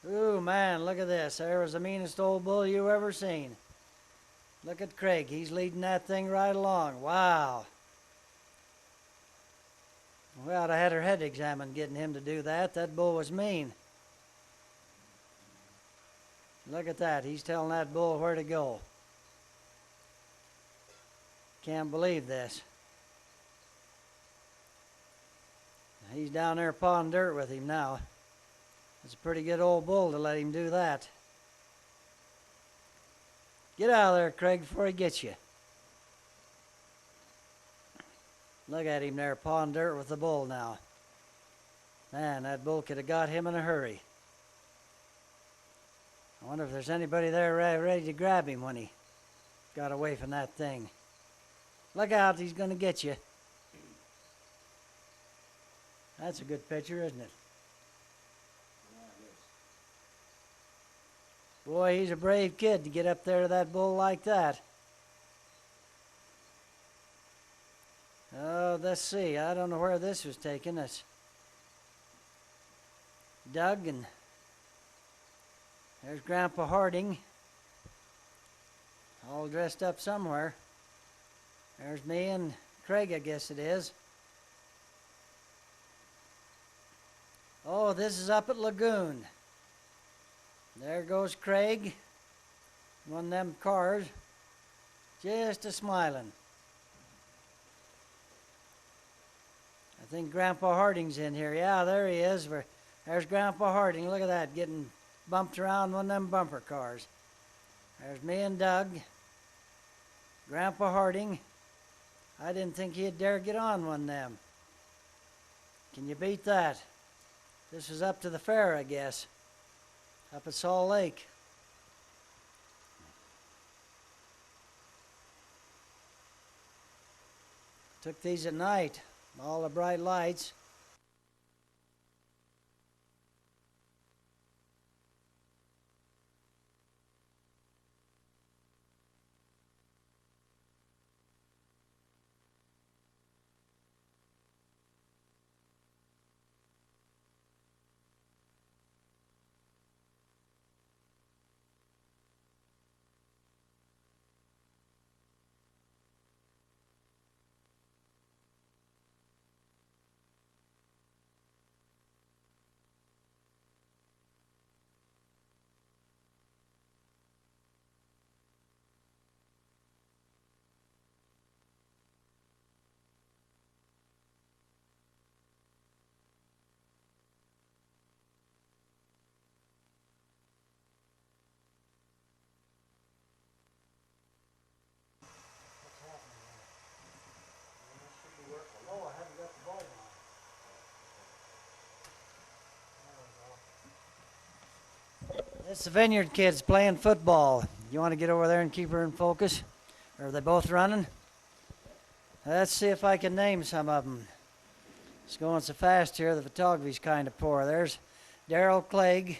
Ooh, man, look at this. There was the meanest old bull you ever seen. Look at Craig. He's leading that thing right along. Wow. Well, I had her head examined getting him to do that. That bull was mean. Look at that. He's telling that bull where to go. Can't believe this. He's down there pawing dirt with him now. It's a pretty good old bull to let him do that. Get out of there, Craig, before he gets you. Look at him there pawing dirt with the bull now. Man, that bull could have got him in a hurry. I wonder if there's anybody there ready to grab him when he got away from that thing. Look out, he's going to get you. That's a good picture, isn't it? Boy, he's a brave kid to get up there to that bull like that. Oh, let's see. I don't know where this was taken. It's Doug, and there's Grandpa Harding, all dressed up somewhere. There's me and Craig, I guess it is. Oh, this is up at Lagoon. There goes Craig, one of them cars, just a-smiling. I think Grandpa Harding's in here. Yeah, there he is. There's Grandpa Harding. Look at that, getting bumped around one of them bumper cars. There's me and Doug. Grandpa Harding. I didn't think he'd dare get on one of them. Can you beat that? This was up to the fair, I guess, up at Salt Lake. Took these at night, all the bright lights. It's the Vineyard kids playing football. You want to get over there and keep her in focus? Or are they both running? Let's see if I can name some of them. It's going so fast here, the photography's kind of poor. There's Daryl Clegg.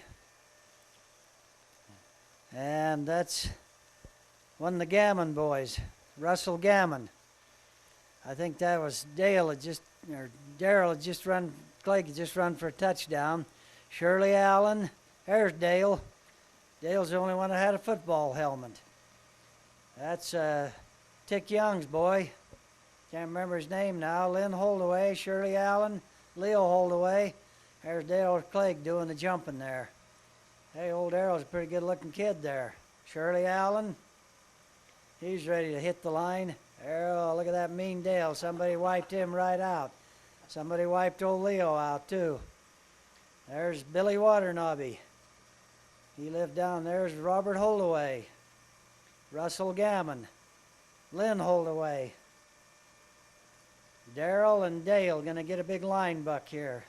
And that's one of the Gammon boys, Russell Gammon. I think that was Daryl had just run, Clegg had just run for a touchdown. Shirley Allen, there's Dale. Dale's the only one that had a football helmet. That's Tick Young's boy. Can't remember his name now. Lynn Holdaway, Shirley Allen, Leo Holdaway. There's Dale Clegg doing the jumping there. Hey, old Daryl's a pretty good looking kid there. Shirley Allen, he's ready to hit the line. Oh, look at that mean Dale. Somebody wiped him right out. Somebody wiped old Leo out too. There's Billy Waternobby. He lived down there. There's Robert Holdaway. Russell Gammon. Lynn Holdaway. Daryl and Dale going to get a big line buck here.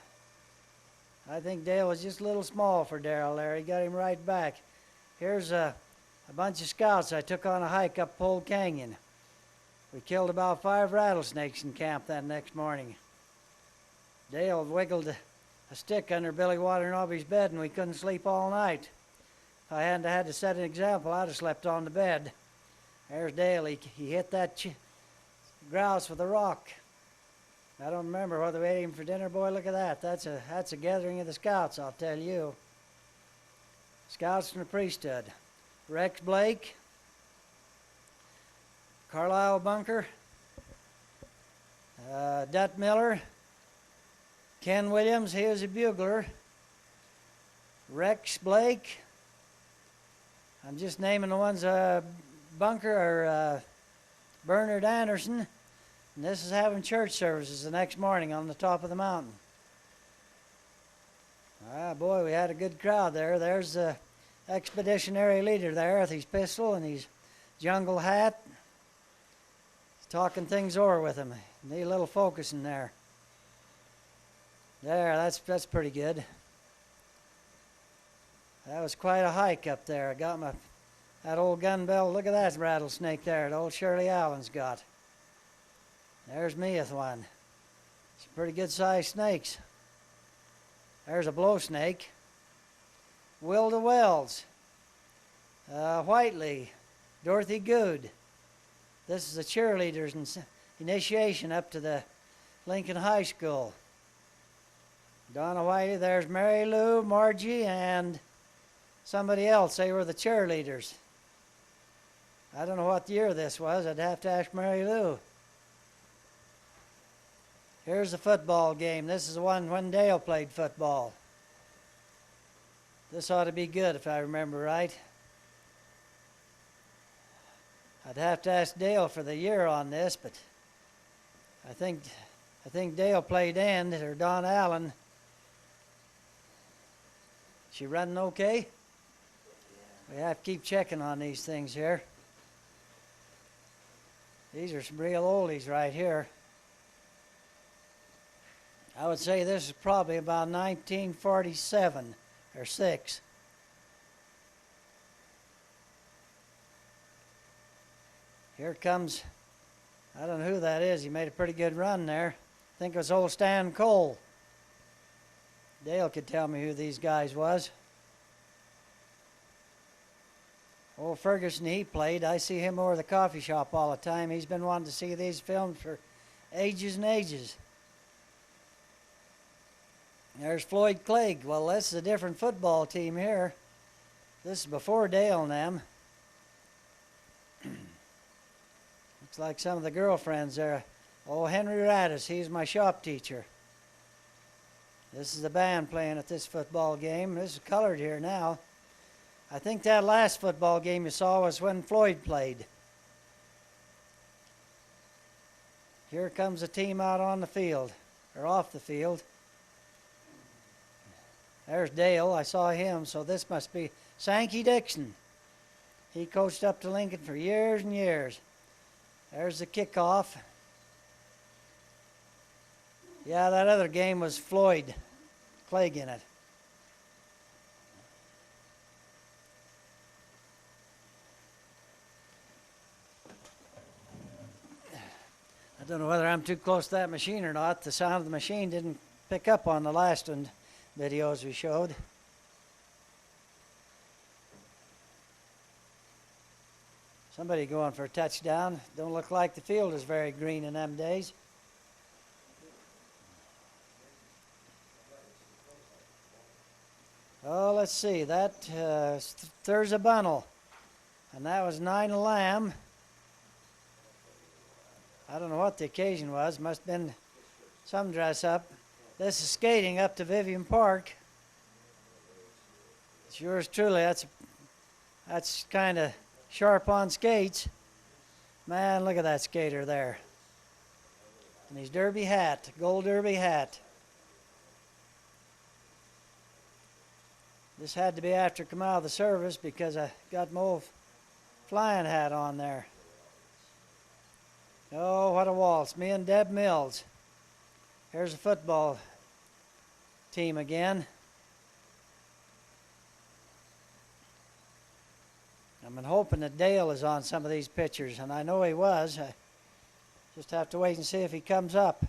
I think Dale was just a little small for Daryl there. He got him right back. Here's a bunch of scouts I took on a hike up Pole Canyon. We killed about 5 rattlesnakes in camp that next morning. Dale wiggled a stick under Billy Waternobby's bed and we couldn't sleep all night. If I hadn't had to set an example, I'd have slept on the bed. There's Dale. He hit that grouse with a rock. I don't remember whether we ate him for dinner. Boy, look at that. That's a gathering of the scouts, I'll tell you. Scouts from the priesthood. Rex Blake, Carlisle Bunker, Dut Miller, Ken Williams, he was a bugler. Rex Blake. I'm just naming the ones. Bunker or Bernard Anderson. And this is having church services the next morning on the top of the mountain. Ah, boy, we had a good crowd there. There's the expeditionary leader there with his pistol and his jungle hat. He's talking things over with him. Need a little focusing there. There, that's pretty good. That was quite a hike up there. I got that old gun belt. Look at that rattlesnake there that old Shirley Allen's got. There's me with one. Some pretty good sized snakes. There's a blow snake. Wilda Wells. Whiteley. Dorothy Good. This is the cheerleaders' initiation up to the Lincoln High School. Donna Whiteley. There's Mary Lou, Margie, and somebody else. They were the cheerleaders. I don't know what year this was. I'd have to ask Mary Lou. Here's the football game. This is the one when Dale played football. This ought to be good if I remember right. I'd have to ask Dale for the year on this, but I think Dale played end, or Don Allen. She running okay? We have to keep checking on these things here. These are some real oldies right here. I would say this is probably about 1947 or 6. Here comes, I don't know who that is. He made a pretty good run there. I think it was old Stan Cole. Dale could tell me who these guys was. Old Ferguson, he played. I see him over the coffee shop all the time. He's been wanting to see these films for ages and ages. There's Floyd Clegg. Well, this is a different football team here. This is before Dale and them. Looks like some of the girlfriends there. Oh, Henry Radis, he's my shop teacher. This is the band playing at this football game. This is colored here now. I think that last football game you saw was when Floyd played. Here comes the team out on the field, or off the field. There's Dale. I saw him, so this must be Sankey Dixon. He coached up to Lincoln for years and years. There's the kickoff. Yeah, that other game was Floyd Clegg in it. I don't know whether I'm too close to that machine or not. The sound of the machine didn't pick up on the last one videos we showed. Somebody going for a touchdown. Don't look like the field is very green in them days. Oh, let's see. That there's a Bunnell, and that was 9 Lamb. I don't know what the occasion was. Must have been some dress up. This is skating up to Vivian Park. It's yours truly. That's kind of sharp on skates. Man, look at that skater there. And his derby hat, gold derby hat. This had to be after I come out of the service because I got my old flying hat on there. Oh, what a waltz. Me and Deb Mills. Here's a football team again. I'm hoping that Dale is on some of these pictures, and I know he was. I just have to wait and see if he comes up.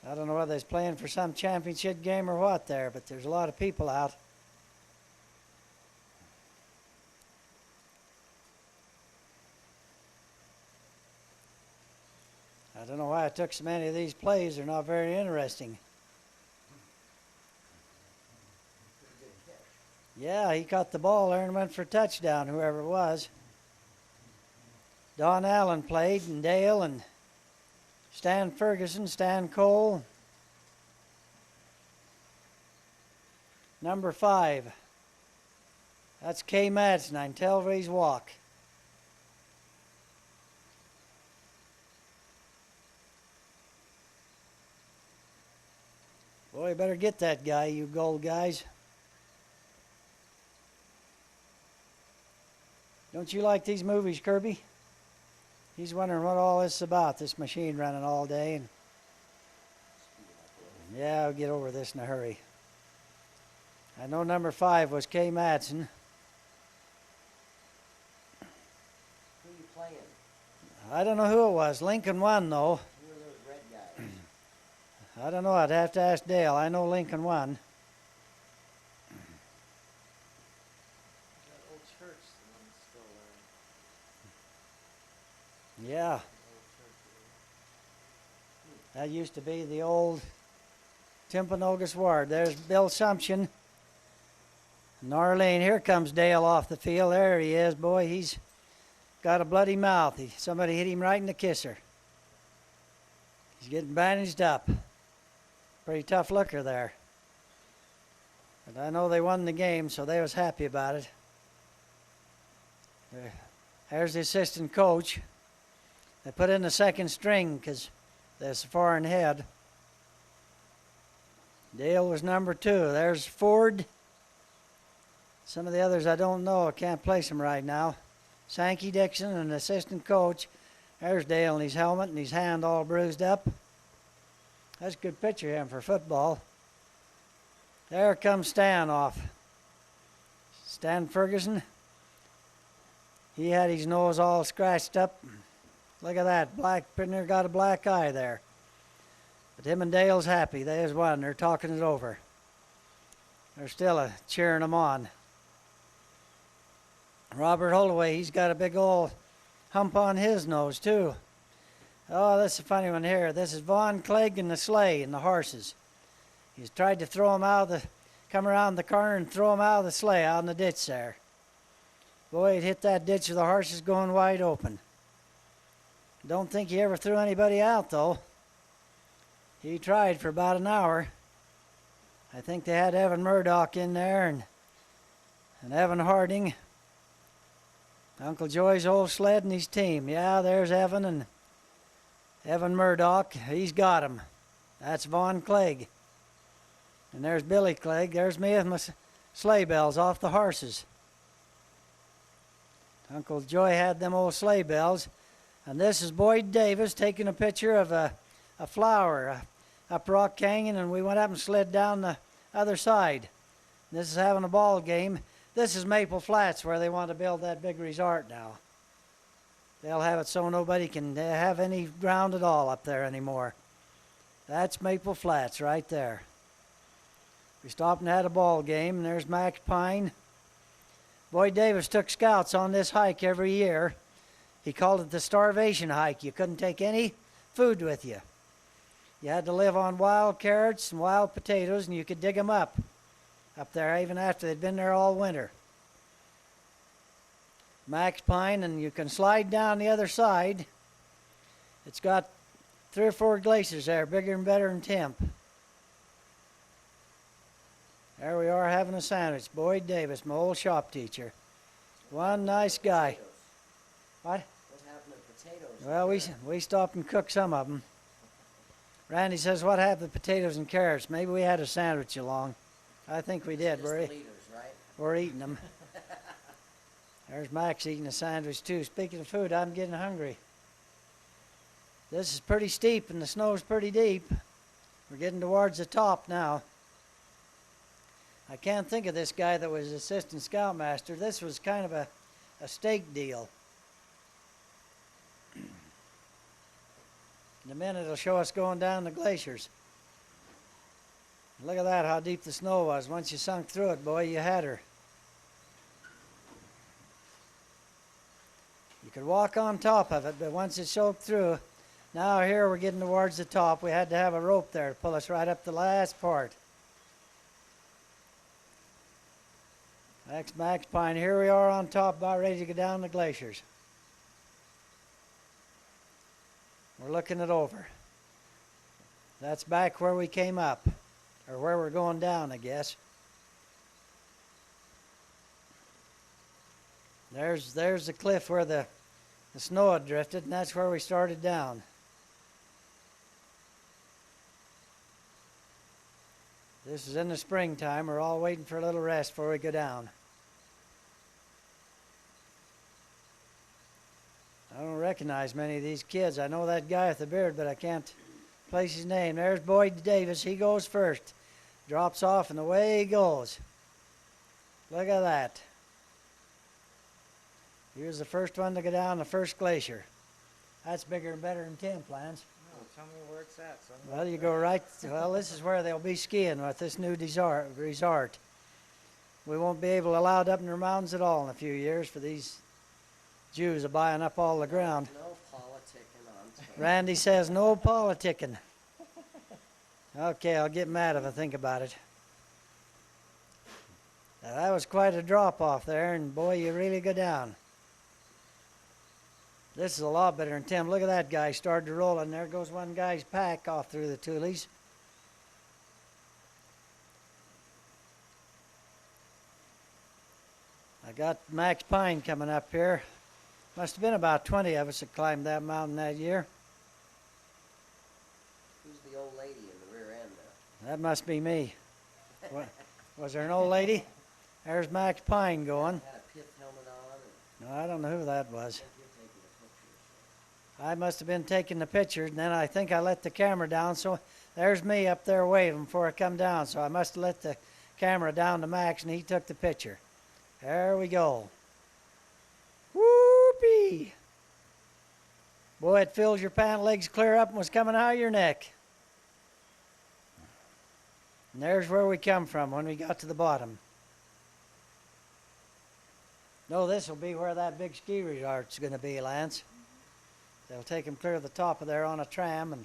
I don't know whether he's playing for some championship game or what there, but there's a lot of people out. I don't know why I took so many of these plays. They're not very interesting. Yeah, he caught the ball there and went for a touchdown, whoever it was. Don Allen played, and Dale, and Stan Ferguson, Stan Cole. Number 5. That's Kay Madsen on Telvay's Walk. Boy, you better get that guy, you gold guys. Don't you like these movies, Kirby? He's wondering what all this is about, this machine running all day. And yeah, I'll get over this in a hurry. I know number 5 was Kay Madsen. Who you playing? I don't know who it was. Lincoln won, though. Who are those red guys? I don't know. I'd have to ask Dale. I know Lincoln won. That old church, the one that's still there. Yeah. That used to be the old Timpanogos Ward. There's Bill Sumption. And Arlene, here comes Dale off the field. There he is, boy. He's got a bloody mouth. Somebody hit him right in the kisser. He's getting bandaged up. Pretty tough looker there. But I know they won the game, so they was happy about it. There's the assistant coach. They put in the second string because there's a foreign head. Dale was number 2. There's Ford. Some of the others I don't know. I can't place them right now. Sankey Dixon, an assistant coach. There's Dale in his helmet and his hand all bruised up. That's a good picture of him for football. There comes Stan off. Stan Ferguson. He had his nose all scratched up. Look at that. Black, pretty near got a black eye there. But him and Dale's happy. There's one. They're talking it over. They're still cheering him on. Robert Holloway, he's got a big old hump on his nose, too. Oh, that's a funny one here. This is Von Clegg and the sleigh and the horses. He's tried to throw him out of the, come around the corner and throw him out of the sleigh out in the ditch there. Boy, it hit that ditch with the horses going wide open. Don't think he ever threw anybody out, though. He tried for about an hour. I think they had Evan Murdoch in there and Evan Harding. Uncle Joy's old sled and his team. Yeah, there's Evan and Evan Murdoch. He's got him. That's Von Clegg. And there's Billy Clegg. There's me with my sleigh bells off the horses. Uncle Joy had them old sleigh bells. And this is Boyd Davis taking a picture of a flower up Rock Canyon, and we went up and slid down the other side. This is having a ball game. This is Maple Flats, where they want to build that big resort now. They'll have it so nobody can have any ground at all up there anymore. That's Maple Flats right there. We stopped and had a ball game, and there's Max Pine. Boyd Davis took scouts on this hike every year. He called it the starvation hike. You couldn't take any food with you. You had to live on wild carrots and wild potatoes, and you could dig them up there even after they'd been there all winter. Max Pine, and you can slide down the other side. It's got 3 or 4 glaciers there, bigger and better than Temp. There we are having a sandwich. Boyd Davis, my old shop teacher. One nice guy. What? What happened to potatoes? Well, we stopped and cooked some of them. Randy says, what happened to potatoes and carrots? Maybe we had a sandwich along. I think we did. Just the leaders, right? We're eating them. There's Max eating a sandwich too. Speaking of food, I'm getting hungry. This is pretty steep and the snow's pretty deep. We're getting towards the top now. I can't think of this guy that was assistant scoutmaster. This was kind of a stake deal. In a minute it'll show us going down the glaciers. Look at that, how deep the snow was. Once you sunk through it, boy, you had her. You could walk on top of it, but once it soaked through, Now here we're getting towards the top. We had to have a rope there to pull us right up the last part. Max Pine. Here we are on top, about ready to go down the glaciers. We're looking it over. That's back where we came up, or where we're going down, I guess. There's the cliff where the snow had drifted, and that's where we started down. This is in the springtime. We're all waiting for a little rest before we go down. I don't recognize many of these kids. I know that guy with the beard, but I can't place his name. There's Boyd Davis. He goes first. Drops off, and away he goes. Look at that. He was the first one to go down the first glacier. That's bigger and better than Tim plans. No, tell me where it's at, son. Well, you go right. Well, this is where they'll be skiing with this new resort. We won't be able to allow it up in the mountains at all in a few years for these Jews are buying up all the ground. No politicking on tape. Randy says no politicking. Okay, I'll get mad if I think about it. Now, that was quite a drop off there, and boy, you really go down. This is a lot better than Tim. Look at that guy started to roll, and there goes one guy's pack off through the tulies. I got Max Pine coming up here. Must have been about 20 of us that climbed that mountain that year. Who's the old lady in the rear end there? That must be me. Was there an old lady? There's Max Pine going. Had a pith helmet on. No, I don't know who that was. I think you're taking a picture. I must have been taking the picture, and then I think I let the camera down, so there's me up there waving before I come down. So I must have let the camera down to Max, and he took the picture. There we go. Whoopee! Boy, it fills your pant legs clear up and was coming out of your neck. And there's where we come from when we got to the bottom. No, this will be where that big ski resort's going to be, Lance. They'll take them clear to the top of there on a tram, and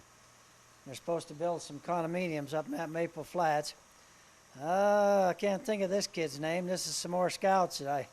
they're supposed to build some condominiums up in that Maple Flats. I can't think of this kid's name. This is some more scouts that I